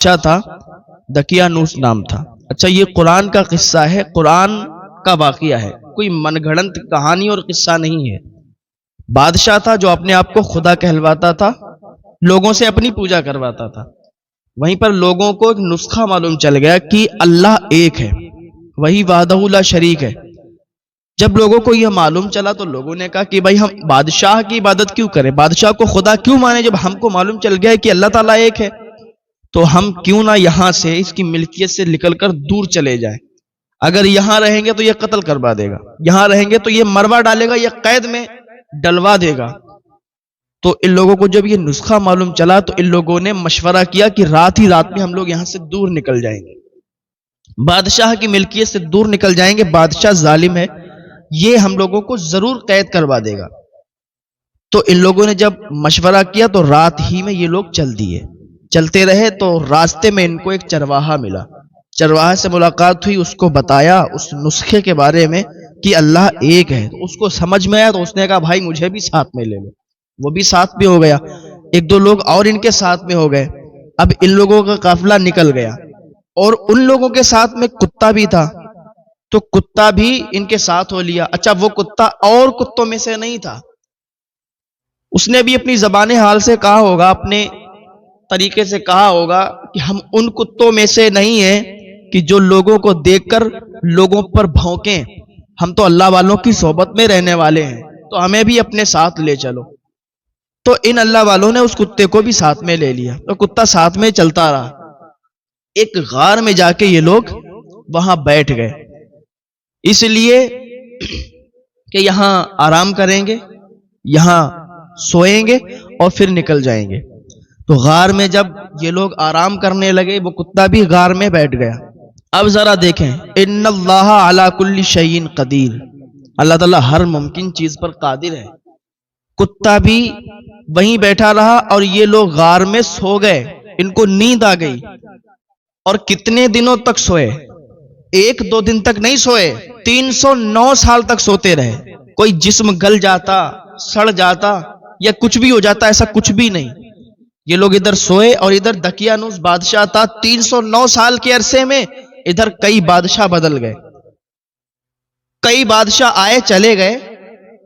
اچھا تھا، دقیانوس نام تھا۔ اچھا، یہ قرآن کا قصہ ہے، قرآن کا واقعہ ہے، کوئی من گھڑنت کہانی اور قصہ نہیں ہے۔ بادشاہ تھا جو اپنے آپ کو خدا کہلواتا تھا، لوگوں سے اپنی پوجا کرواتا تھا۔ وہیں پر لوگوں کو ایک نسخہ معلوم چل گیا کہ اللہ ایک ہے، وہی وحدہ لا شریک ہے۔ جب لوگوں کو یہ معلوم چلا تو لوگوں نے کہا کہ بھائی ہم بادشاہ کی عبادت کیوں کریں، بادشاہ کو خدا کیوں مانے، جب ہم کو معلوم چل گیا کہ اللہ تعالیٰ ایک ہے تو ہم کیوں نہ یہاں سے اس کی ملکیت سے نکل کر دور چلے جائیں۔ اگر یہاں رہیں گے تو یہ قتل کروا دے گا، یہاں رہیں گے تو یہ مروا ڈالے گا، یہ قید میں ڈلوا دے گا۔ تو ان لوگوں کو جب یہ نسخہ معلوم چلا تو ان لوگوں نے مشورہ کیا کہ رات ہی رات میں ہم لوگ یہاں سے دور نکل جائیں گے، بادشاہ کی ملکیت سے دور نکل جائیں گے، بادشاہ ظالم ہے، یہ ہم لوگوں کو ضرور قید کروا دے گا۔ تو ان لوگوں نے جب مشورہ کیا تو رات ہی میں یہ لوگ چل دیے۔ چلتے رہے تو راستے میں ان کو ایک چرواہا ملا، چرواہے سے ملاقات ہوئی، اس کو بتایا اس نسخے کے بارے میں کہ اللہ ایک ہے۔ تو اس کو سمجھ میں آیا تو اس نے کہا بھائی مجھے بھی ساتھ میں لے لو۔ وہ بھی ساتھ میں ہو گیا، ایک دو لوگ اور ان کے ساتھ میں ہو گئے۔ اب ان لوگوں کا قافلہ نکل گیا اور ان لوگوں کے ساتھ میں کتا بھی تھا، تو کتا بھی ان کے ساتھ ہو لیا۔ اچھا، وہ کتا اور کتوں میں سے نہیں تھا، اس نے بھی اپنی زبان حال سے کہا ہوگا، اپنے طریقے سے کہا ہوگا کہ ہم ان کتوں میں سے نہیں ہیں کہ جو لوگوں کو دیکھ کر لوگوں پر بھونکیں، ہم تو اللہ والوں کی صحبت میں رہنے والے ہیں، تو ہمیں بھی اپنے ساتھ لے چلو۔ تو ان اللہ والوں نے اس کتے کو بھی ساتھ میں لے لیا، تو کتا ساتھ میں چلتا رہا۔ ایک غار میں جا کے یہ لوگ وہاں بیٹھ گئے، اس لیے کہ یہاں آرام کریں گے، یہاں سوئیں گے اور پھر نکل جائیں گے۔ تو غار میں جب یہ لوگ آرام کرنے لگے، وہ کتا بھی غار میں بیٹھ گیا۔ اب ذرا دیکھیں، ان اللہ علی کل شیء قدیر، اللہ تعالیٰ ہر ممکن چیز پر قادر ہے۔ کتا بھی وہیں بیٹھا رہا اور یہ لوگ غار میں سو گئے، ان کو نیند آ گئی۔ اور کتنے دنوں تک سوئے؟ ایک دو دن تک نہیں سوئے، 309 سال تک سوتے رہے۔ کوئی جسم گل جاتا، سڑ جاتا یا کچھ بھی ہو جاتا، ایسا کچھ بھی نہیں۔ یہ لوگ ادھر سوئے اور ادھر دقیانوس بادشاہ تھا، 309 سال کے عرصے میں ادھر کئی بادشاہ بدل گئے، کئی بادشاہ آئے چلے گئے۔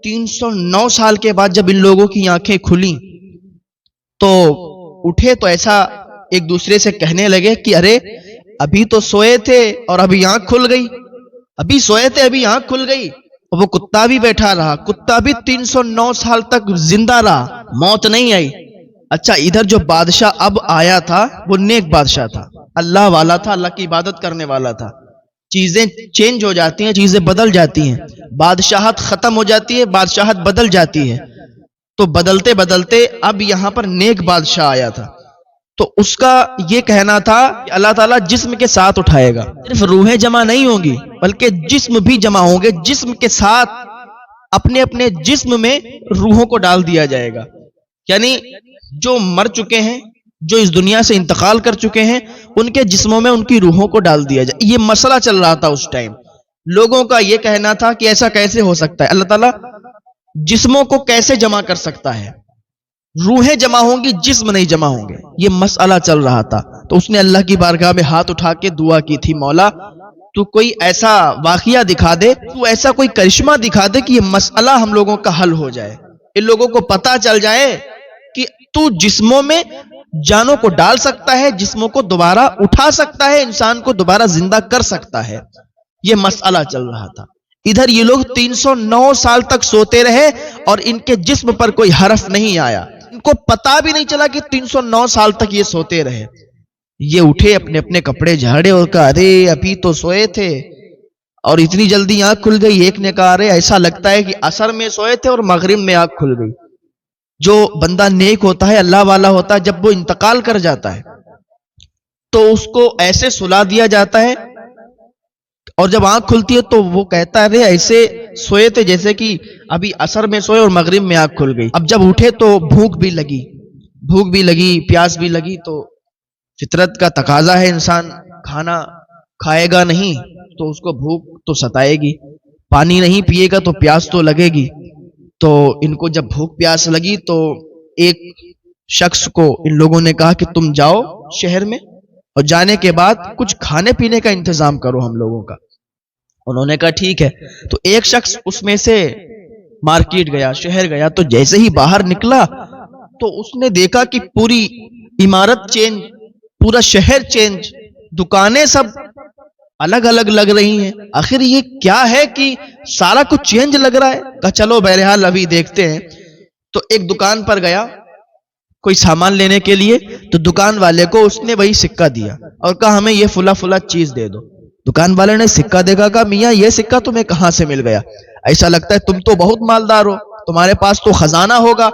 309 سال کے بعد جب ان لوگوں کی آنکھیں کھلیں تو اٹھے تو ایسا ایک دوسرے سے کہنے لگے کہ ارے ابھی تو سوئے تھے اور ابھی آنکھ کھل گئی، ابھی سوئے تھے ابھی آنکھ کھل گئی۔ اور وہ کتا بھی بیٹھا رہا، کتا بھی 309 سال تک زندہ رہا، موت نہیں آئی۔ اچھا، ادھر جو بادشاہ اب آیا تھا وہ نیک بادشاہ تھا، اللہ والا تھا، اللہ کی عبادت کرنے والا تھا۔ چیزیں چینج ہو جاتی ہیں، چیزیں بدل جاتی ہیں، بادشاہت ختم ہو جاتی ہے، بادشاہت بدل جاتی ہے۔ تو بدلتے بدلتے اب یہاں پر نیک بادشاہ آیا تھا، تو اس کا یہ کہنا تھا کہ اللہ تعالیٰ جسم کے ساتھ اٹھائے گا، صرف روحیں جمع نہیں ہوں گی بلکہ جسم بھی جمع ہوں گے، جسم کے ساتھ اپنے اپنے جسم میں روحوں کو ڈال دیا جائے گا۔ یعنی جو مر چکے ہیں، جو اس دنیا سے انتقال کر چکے ہیں، ان کے جسموں میں ان کی روحوں کو ڈال دیا جائے۔ یہ مسئلہ چل رہا تھا اس ٹائم، لوگوں کا یہ کہنا تھا کہ ایسا کیسے ہو سکتا ہے، اللہ تعالیٰ جسموں کو کیسے جمع کر سکتا ہے، روحیں جمع ہوں گی جسم نہیں جمع ہوں گے، یہ مسئلہ چل رہا تھا۔ تو اس نے اللہ کی بارگاہ میں ہاتھ اٹھا کے دعا کی تھی، مولا تو کوئی ایسا واقعہ دکھا دے، تو ایسا کوئی کرشمہ دکھا دے کہ یہ مسئلہ ہم لوگوں کا حل ہو جائے، ان لوگوں کو پتا چل جائے کہ تو جسموں میں جانوں کو ڈال سکتا ہے، جسموں کو دوبارہ اٹھا سکتا ہے، انسان کو دوبارہ زندہ کر سکتا ہے۔ یہ مسئلہ چل رہا تھا۔ ادھر یہ لوگ 309 سال تک سوتے رہے اور ان کے جسم پر کوئی حرف نہیں آیا، ان کو پتا بھی نہیں چلا کہ 309 سال تک یہ سوتے رہے۔ یہ اٹھے، اپنے اپنے کپڑے جھاڑے اور کہا ارے ابھی تو سوئے تھے اور اتنی جلدی آنکھ کھل گئی۔ ایک نے کہا ارے ایسا لگتا ہے کہ عصر میں سوئے تھے اور مغرب میں آنکھ کھل گئی۔ جو بندہ نیک ہوتا ہے، اللہ والا ہوتا ہے، جب وہ انتقال کر جاتا ہے تو اس کو ایسے سلا دیا جاتا ہے اور جب آنکھ کھلتی ہے تو وہ کہتا ہے ایسے سوئے تھے جیسے کہ ابھی عصر میں سوئے اور مغرب میں آنکھ کھل گئی۔ اب جب اٹھے تو بھوک بھی لگی، پیاس بھی لگی، تو فطرت کا تقاضا ہے انسان کھانا کھائے گا نہیں تو اس کو بھوک تو ستائے گی، پانی نہیں پیے گا تو پیاس تو لگے گی۔ تو ان کو جب بھوک پیاس لگی تو ایک شخص کو ان لوگوں نے کہا کہ تم جاؤ شہر میں اور جانے کے بعد کچھ کھانے پینے کا انتظام کرو ہم لوگوں کا۔ انہوں نے کہا ٹھیک ہے۔ تو ایک شخص اس میں سے مارکیٹ گیا، شہر گیا، تو جیسے ہی باہر نکلا تو اس نے دیکھا کہ پوری عمارت چینج، پورا شہر چینج، دکانیں سب الگ الگ لگ رہی ہیں۔ آخر یہ کیا ہے کہ سارا کچھ چینج لگ رہا ہے؟ کہا چلو بہرحال ابھی دیکھتے ہیں۔ تو ایک دکان پر گیا کوئی سامان لینے کے لیے، تو دکان والے کو اس نے وہی سکہ دیا اور کہا ہمیں یہ فلا فلا چیز دے دو۔ دکان والے نے سکہ دیکھا، کہا میاں یہ سکہ تمہیں کہاں سے مل گیا؟ ایسا لگتا ہے تم تو بہت مالدار ہو، تمہارے پاس تو خزانہ ہوگا۔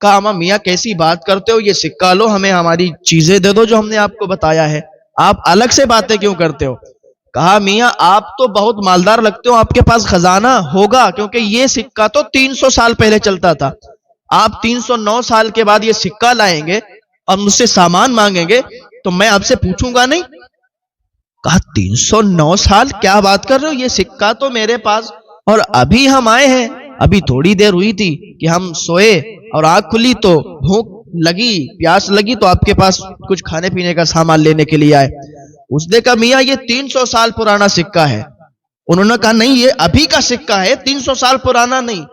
کہا اما میاں کیسی بات کرتے ہو، یہ سکہ لو، ہمیں ہماری چیزیں دے دو جو ہم نے آپ کو بتایا ہے، آپ الگ سے باتیں کیوں کرتے ہو؟ کہا میاں آپ تو بہت مالدار لگتے ہو، آپ کے پاس خزانہ ہوگا، کیونکہ یہ سکہ تو 300 سال پہلے چلتا تھا، آپ 309 سال کے بعد یہ سکہ لائیں گے اور مجھ سے سامان مانگیں گے تو میں آپ سے پوچھوں گا نہیں؟ کہا 309 سال کیا بات کر رہے ہو، یہ سکہ تو میرے پاس، اور ابھی ہم آئے ہیں، ابھی تھوڑی دیر ہوئی تھی کہ ہم سوئے اور آنکھ کھلی تو بھوک لگی، پیاس لگی، تو آپ کے پاس کچھ کھانے پینے کا سامان لینے کے لیے آئے۔ اس نے کہا میاں یہ 300 سال پرانا سکہ ہے۔ انہوں نے کہا نہیں یہ ابھی کا سکہ ہے، 300 سال پرانا نہیں۔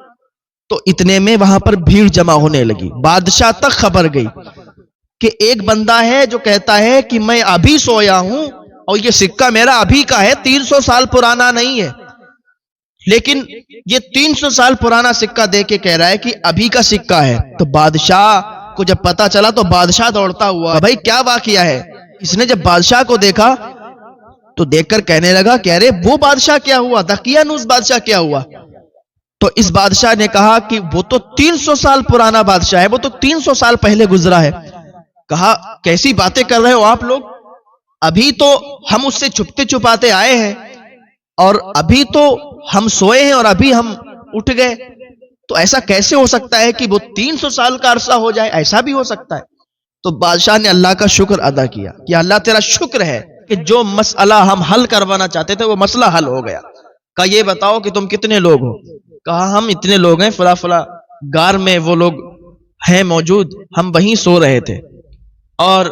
تو اتنے میں وہاں پر بھیڑ جمع ہونے لگی، بادشاہ تک خبر گئی کہ ایک بندہ ہے جو کہتا ہے کہ میں ابھی سویا ہوں اور یہ سکہ میرا ابھی کا ہے، 300 سال پرانا نہیں ہے، لیکن یہ 300 سال پرانا سکہ دے کے کہہ رہا ہے کہ ابھی کا سکہ ہے۔ تو بادشاہ کو جب پتا چلا تو بادشاہ دوڑتا ہوا، بھائی کیا واقعہ ہے؟ اس نے جب بادشاہ کو دیکھا تو دیکھ کر کہنے لگا کہ ارے وہ بادشاہ کیا ہوا، دقیانوس بادشاہ کیا ہوا؟ تو اس بادشاہ نے کہا کہ وہ تو 300 سال پرانا بادشاہ ہے، وہ تو 300 سال پہلے گزرا ہے۔ کہا کیسی باتیں کر رہے ہو آپ لوگ، ابھی تو ہم اس سے چھپتے چھپاتے آئے ہیں اور ابھی تو ہم سوئے ہیں اور ابھی ہم اٹھ گئے، تو ایسا کیسے ہو سکتا ہے کہ وہ 300 سال کا عرصہ ہو جائے؟ ایسا بھی ہو سکتا ہے۔ تو بادشاہ نے اللہ کا شکر ادا کیا کہ اللہ تیرا شکر ہے کہ جو مسئلہ ہم حل کروانا چاہتے تھے وہ مسئلہ حل ہو گیا۔ کہا یہ بتاؤ کہ تم کتنے لوگ ہو؟ کہا ہم اتنے لوگ ہیں، فلا فلا غار میں وہ لوگ ہیں موجود، ہم وہیں سو رہے تھے اور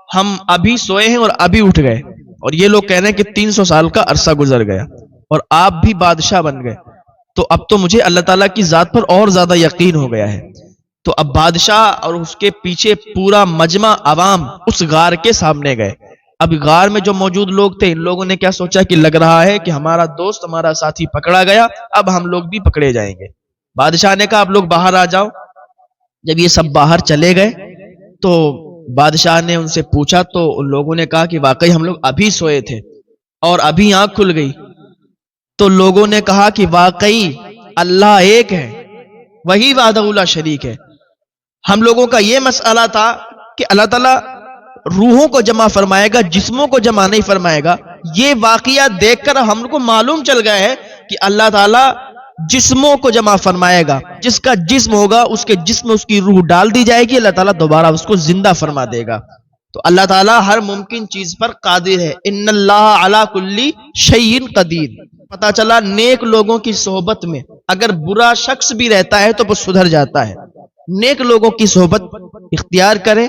ہم ابھی سوئے ہیں اور ابھی اٹھ گئے، اور یہ لوگ کہہ رہے ہیں کہ 300 سال کا عرصہ گزر گیا اور آپ بھی بادشاہ بن گئے، تو اب تو مجھے اللہ تعالیٰ کی ذات پر اور زیادہ یقین ہو گیا ہے۔ تو اب بادشاہ اور اس کے پیچھے پورا مجمع عوام اس غار کے سامنے گئے۔ اب غار میں جو موجود لوگ تھے، ان لوگوں نے کیا سوچا کہ لگ رہا ہے کہ ہمارا دوست، ہمارا ساتھی پکڑا گیا، اب ہم لوگ بھی پکڑے جائیں گے۔ بادشاہ نے کہا اب لوگ باہر آ جاؤ۔ جب یہ سب باہر چلے گئے تو بادشاہ نے ان سے پوچھا تو ان لوگوں نے کہا کہ واقعی ہم لوگ ابھی سوئے تھے اور ابھی آنکھ کھل گئی۔ تو لوگوں نے کہا کہ واقعی اللہ ایک ہے، وہی وحدہ لا شریک ہے۔ ہم لوگوں کا یہ مسئلہ تھا کہ اللہ تعالیٰ روحوں کو جمع فرمائے گا، جسموں کو جمع نہیں فرمائے گا۔ یہ واقعہ دیکھ کر ہم کو معلوم چل گیا ہے کہ اللہ تعالیٰ جسموں کو جمع فرمائے گا، جس کا جسم ہوگا اس کے جسم میں اس کی روح ڈال دی جائے گی، اللہ تعالیٰ دوبارہ اس کو زندہ فرما دے گا۔ تو اللہ تعالیٰ ہر ممکن چیز پر قادر ہے۔ ان اللہ علی کل شیء قدیر۔ پتا چلا نیک لوگوں کی صحبت میں اگر برا شخص بھی رہتا ہے تو وہ سدھر جاتا ہے۔ نیک لوگوں کی صحبت اختیار کریں،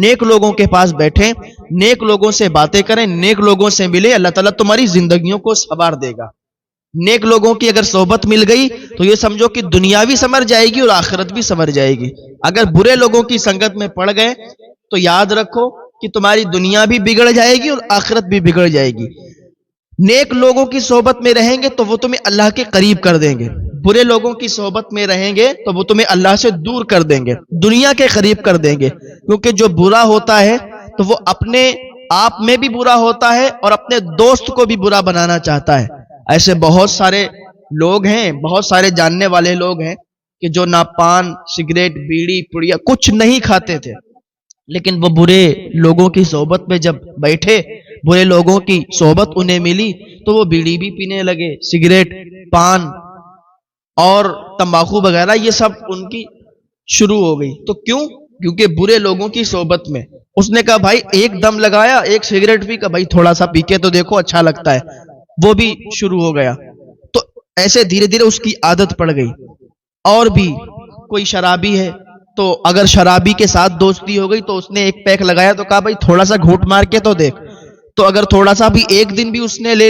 نیک لوگوں کے پاس بیٹھیں، نیک لوگوں سے باتیں کریں، نیک لوگوں سے ملے، اللہ تعالیٰ تمہاری زندگیوں کو سنوار دے گا۔ نیک لوگوں کی اگر صحبت مل گئی تو یہ سمجھو کہ دنیا بھی سنور جائے گی اور آخرت بھی سنور جائے گی۔ اگر برے لوگوں کی سنگت میں پڑ گئے تو یاد رکھو کہ تمہاری دنیا بھی بگڑ جائے گی اور آخرت بھی بگڑ جائے گی۔ نیک لوگوں کی صحبت میں رہیں گے تو وہ تمہیں اللہ کے قریب کر دیں گے، برے لوگوں کی صحبت میں رہیں گے تو وہ تمہیں اللہ سے دور کر دیں گے، دنیا کے قریب کر دیں گے۔ کیونکہ جو برا ہوتا ہے تو وہ اپنے آپ میں بھی برا ہوتا ہے اور اپنے دوست کو بھی برا بنانا چاہتا ہے۔ ایسے بہت سارے لوگ ہیں، بہت سارے جاننے والے لوگ ہیں کہ جو نہ پان، سگریٹ، بیڑی، پڑیا کچھ نہیں کھاتے تھے، لیکن وہ برے لوگوں کی صحبت میں جب بیٹھے، برے لوگوں کی صحبت انہیں ملی تو وہ بیڑی بھی پینے لگے، سگریٹ، پان اور تمباکو وغیرہ یہ سب ان کی شروع ہو گئی۔ تو کیوں؟ کیونکہ برے لوگوں کی صحبت میں۔ اس نے کہا بھائی ایک دم لگایا، ایک سگریٹ پی، کہا بھائی تھوڑا سا پی کے تو دیکھو اچھا لگتا ہے، وہ بھی شروع ہو گیا۔ تو ایسے دھیرے دھیرے اس کی عادت پڑ گئی۔ اور بھی کوئی شرابی ہے تو اگر شرابی کے ساتھ دوستی ہو گئی تو اس نے ایک پیک لگایا تو کہا بھائی تھوڑا سا گھونٹ مار کے تو دیکھ، تو اگر تھوڑا سا بھی ایک دن بھی اس نے لے